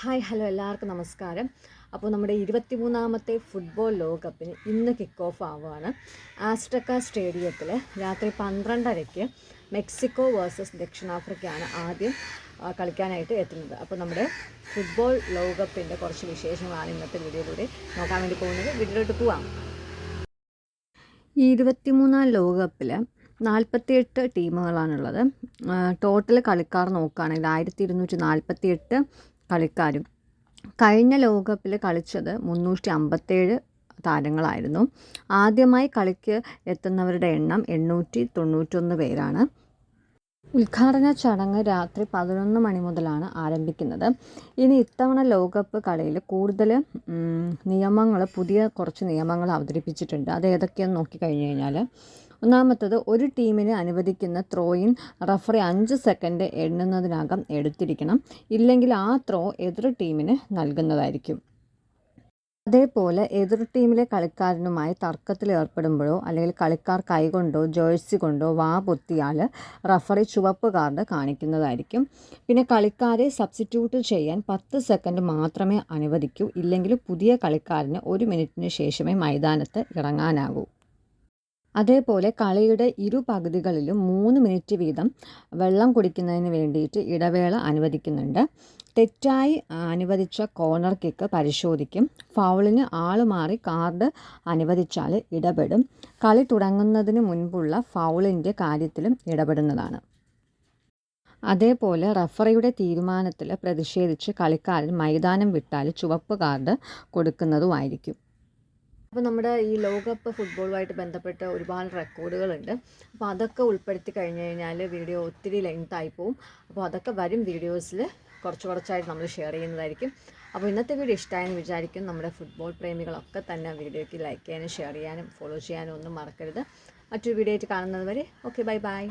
Hi hello എല്ലാവർക്കും നമസ്കാരം. അപ്പോൾ നമ്മുടെ 23ാമത്തെ ഫുട്ബോൾ ലോകകപ്പിന് ഇന്ന് കിക്ക് ഓഫ് ആവുകയാണ്. ആസ്ട്രക്ക സ്റ്റേഡിയത്തിൽ രാത്രി 12:30-ക്ക് മെക്സിക്കോ വേഴ്സസ് ദക്ഷിണാഫ്രിക്കയാണ് ആദ്യം കളിക്കാനായിട്ട് എത്തുന്നത്. അപ്പോൾ നമ്മുടെ ഫുട്ബോൾ ലോകകപ്പിൻ്റെ കുറച്ച് വിശേഷങ്ങളാണ് ഇന്നത്തെ വീഡിയോയിലൂടെ നോക്കാൻ വേണ്ടി പോകുന്നത്. വീഡിയോയിലോട്ട് പോവാം. ഈ 23ാം ലോകകപ്പിൽ 48 ടീമുകളാണുള്ളത്. ടോട്ടൽ കളിക്കാർ നോക്കുകയാണെങ്കിൽ 1248 കളിക്കാരും. കഴിഞ്ഞ ലോകകപ്പിൽ കളിച്ചത് 357 താരങ്ങളായിരുന്നു. ആദ്യമായി കളിക്ക് എത്തുന്നവരുടെ എണ്ണം 891 പേരാണ്. ഉദ്ഘാടന ചടങ്ങ് രാത്രി 11 മണി മുതലാണ് ആരംഭിക്കുന്നത്. ഇനി ഇത്തവണ ലോകകപ്പ് കളിയിൽ കൂടുതൽ പുതിയ കുറച്ച് നിയമങ്ങൾ അവതരിപ്പിച്ചിട്ടുണ്ട്. അത് ഏതൊക്കെയെന്ന് നോക്കിക്കഴിഞ്ഞ് കഴിഞ്ഞാൽ, ഒന്നാമത്തത്, ഒരു ടീമിന് അനുവദിക്കുന്ന ത്രോയിൻ റഫറി 5 സെക്കൻഡ് എണ്ണുന്നതിനകം എടുത്തിരിക്കണം. ഇല്ലെങ്കിൽ ആ ത്രോ എതിർ ടീമിന് നൽകുന്നതായിരിക്കും. അതേപോലെ എതിർ ടീമിലെ കളിക്കാരനുമായി തർക്കത്തിൽ ഏർപ്പെടുമ്പോഴോ അല്ലെങ്കിൽ കളിക്കാർ കൈകൊണ്ടോ ജേഴ്സി കൊണ്ടോ വാ പൊത്തിയാൽ റഫറി ചുവപ്പ് കാർഡ് കാണിക്കുന്നതായിരിക്കും. പിന്നെ കളിക്കാരെ സബ്സ്റ്റിറ്റ്യൂട്ട് ചെയ്യാൻ 10 സെക്കൻഡ് മാത്രമേ അനുവദിക്കൂ. ഇല്ലെങ്കിൽ പുതിയ കളിക്കാരന് 1 മിനിറ്റിന് ശേഷമേ മൈതാനത്ത് ഇറങ്ങാനാകൂ. അതേപോലെ കളിയുടെ ഇരു പകുതികളിലും 3 മിനിറ്റ് വീതം വെള്ളം കുടിക്കുന്നതിന് വേണ്ടിയിട്ട് ഇടവേള അനുവദിക്കുന്നുണ്ട്. തെറ്റായി അനുവദിച്ച കോർണർ കിക്ക് പരിശോധിക്കും. ഫൗളിന് മാറി കാർഡ് അനുവദിച്ചാൽ ഇടപെടും. കളി തുടങ്ങുന്നതിന് മുൻപുള്ള ഫൗളിൻ്റെ കാര്യത്തിലും ഇടപെടുന്നതാണ്. അതേപോലെ റഫറിയുടെ തീരുമാനത്തിൽ പ്രതിഷേധിച്ച് കളിക്കാരൻ മൈതാനം വിട്ടാൽ ചുവപ്പ് കാർഡ് കൊടുക്കുന്നതുമായിരിക്കും. അപ്പോൾ നമ്മുടെ ഈ ലോകകപ്പ് ഫുട്ബോളുമായിട്ട് ബന്ധപ്പെട്ട ഒരുപാട് റെക്കോർഡുകളുണ്ട്. അപ്പോൾ അതൊക്കെ ഉൾപ്പെടുത്തി കഴിഞ്ഞ് കഴിഞ്ഞാൽ വീഡിയോ ഒത്തിരി ലെങ്തായി പോവും. അപ്പോൾ അതൊക്കെ വരും വീഡിയോസിൽ കുറച്ചായിട്ട് നമ്മൾ ഷെയർ ചെയ്യുന്നതായിരിക്കും. അപ്പോൾ ഇന്നത്തെ വീഡിയോ ഇഷ്ടമായെന്ന് വിചാരിക്കും. നമ്മുടെ ഫുട്ബോൾ പ്രേമികളൊക്കെ തന്നെ വീഡിയോയ്ക്ക് ലൈക്ക് ചെയ്യാനും ഷെയർ ചെയ്യാനും ഫോളോ ചെയ്യാനും ഒന്നും മറക്കരുത്. മറ്റൊരു വീഡിയോ ആയിട്ട് കാണുന്നത് വരെ ഓക്കെ, ബൈ.